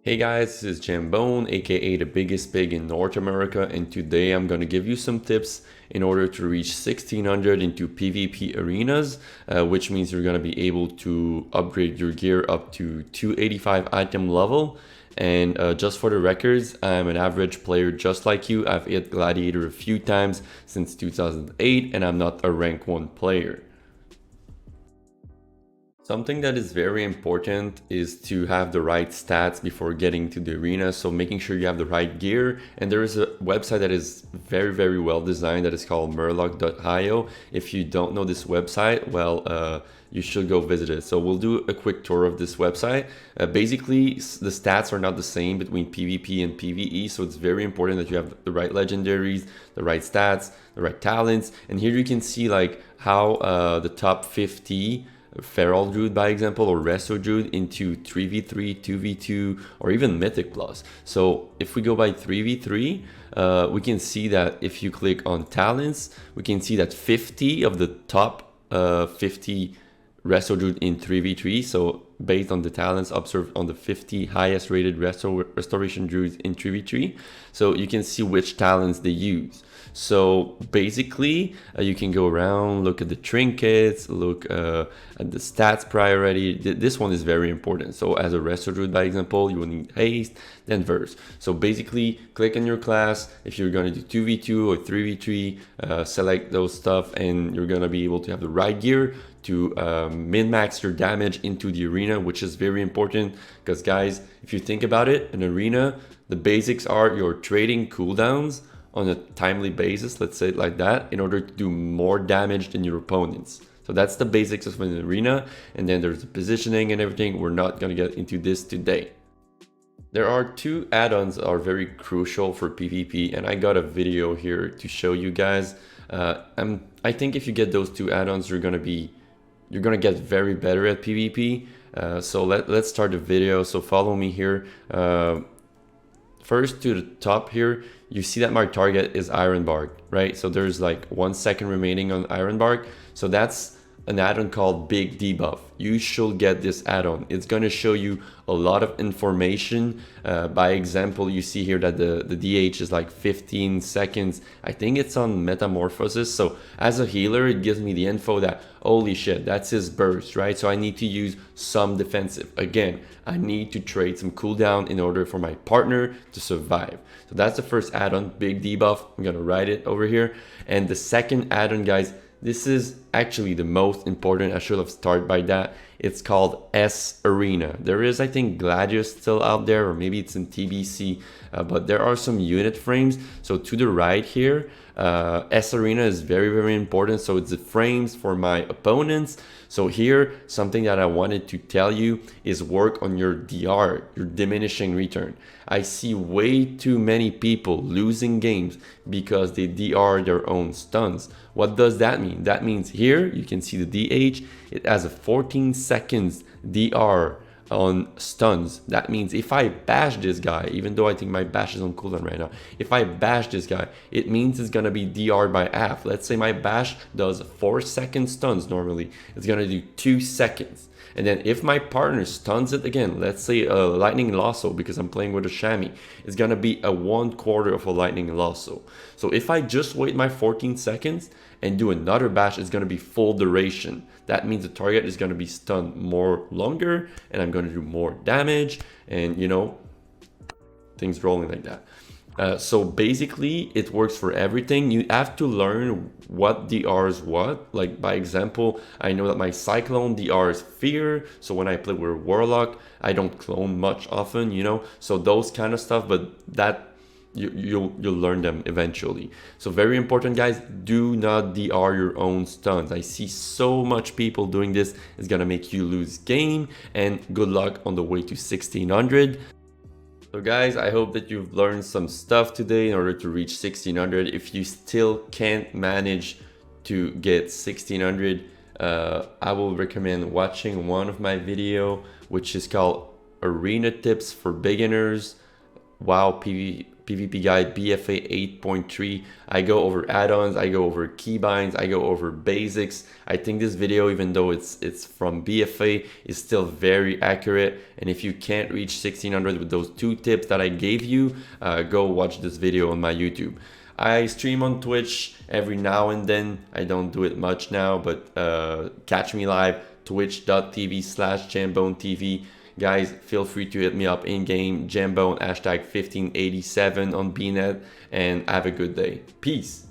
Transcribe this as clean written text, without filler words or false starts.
Hey guys, this is Jambone, aka the biggest pig in North America, and today I'm gonna give you some tips in order to reach 1600 into PvP arenas, which means you're gonna be able to upgrade your gear up to 285 item level. And just for the records, I'm an average player just like you. I've hit Gladiator a few times since 2008, and I'm not a rank 1 player. Something that is very important is to have the right stats before getting to the arena. So making sure you have the right gear. And there is a website that is very well designed that is called murloc.io. If you don't know this website, well, you should go visit it. So we'll do a quick tour of this website. Basically, the stats are not the same between PvP and PvE. So it's very important that you have the right legendaries, the right stats, the right talents. And here you can see like how the top 50 Feral Druid, by example, or Resto Druid into 3v3, 2v2, or even Mythic Plus. So if we go by 3v3, we can see that if you click on Talents, we can see that 50 of the top 50 Resto Druid in 3v3. So based on the talents observed on the 50 highest rated restoration druids in 3v3. So you can see which talents they use. So basically, you can go around, look at the trinkets, look at the stats priority. This one is very important. So as a Resto Druid, by example, you will need haste, then verse. So basically, click on your class. If you're going to do 2v2 or 3v3, select those stuff, and you're going to be able to have the right gear to min-max your damage into the arena, which is very important because guys, if you think about it, an arena, the basics are your trading cooldowns on a timely basis, let's say it like that, in order to do more damage than your opponents. So that's the basics of an arena, and then there's the positioning and everything. We're not going to get into this today. There are two add-ons that are very crucial for PvP, and I got a video here to show you guys. I think if you get those two add-ons, you're gonna get very better at PvP. So let's start the video. So follow me here. First to the top here, you see that my target is Ironbark, right? So there's like 1 second remaining on Ironbark. So that's an add-on called Big Debuff. You should get this add-on. It's going to show you a lot of information. By example, you see here that the DH is like 15 seconds. I think it's on Metamorphosis. So as a healer, it gives me the info that, holy shit, that's his burst, right? So I need to use some defensive. Again, I need to trade some cooldown in order for my partner to survive. So that's the first add-on, Big Debuff. I'm going to write it over here. And the second add-on, guys, this is actually the most important. I should have started by that. It's called S Arena. There is, I think, Gladius still out there, or maybe it's in TBC, but there are some unit frames. So to the right here, S Arena is very important. So it's the frames for my opponents. So here, something that I wanted to tell you is work on your DR, your diminishing return. I see way too many people losing games because they DR their own stuns. What does that mean? That means here, you can see the DH, it has a 14 seconds DR on stuns. That means if I bash this guy, even though I think my bash is on cooldown right now, if I bash this guy, it means it's gonna be DR'd by half. Let's say my bash does 4 second stuns normally, it's gonna do 2 seconds. And then if my partner stuns it again, let's say a lightning lasso, because I'm playing with a chamois, it's gonna be a 1/4 of a lightning lasso. So if I just wait my 14 seconds and do another bash, it's gonna be full duration. That means the target is gonna be stunned more longer, and I'm gonna do more damage, and you know, things rolling like that. So basically, it works for everything. You have to learn what DR is what. Like, by example, I know that my Cyclone DR is Fear. So when I play with Warlock, I don't clone much often, you know. So those kind of stuff, but that you'll learn them eventually. So very important, guys, do not DR your own stuns. I see so much people doing this. It's gonna make you lose game, and good luck on the way to 1600. So guys, I hope that you've learned some stuff today in order to reach 1600. If you still can't manage to get 1600, I will recommend watching one of my video, which is called Arena Tips for Beginners. WoW PvP guide BFA 8.3. I go over add-ons, I go over keybinds, I go over basics. I think this video, even though it's from BFA, is still very accurate. And if you can't reach 1600 with those 2 tips that I gave you, go watch this video on my YouTube. I stream on Twitch every now and then. I don't do it much now, but catch me live, twitch.tv/JamboneTV. Guys, feel free to hit me up in-game, Jambone, #1587 on BNet, and have a good day. Peace.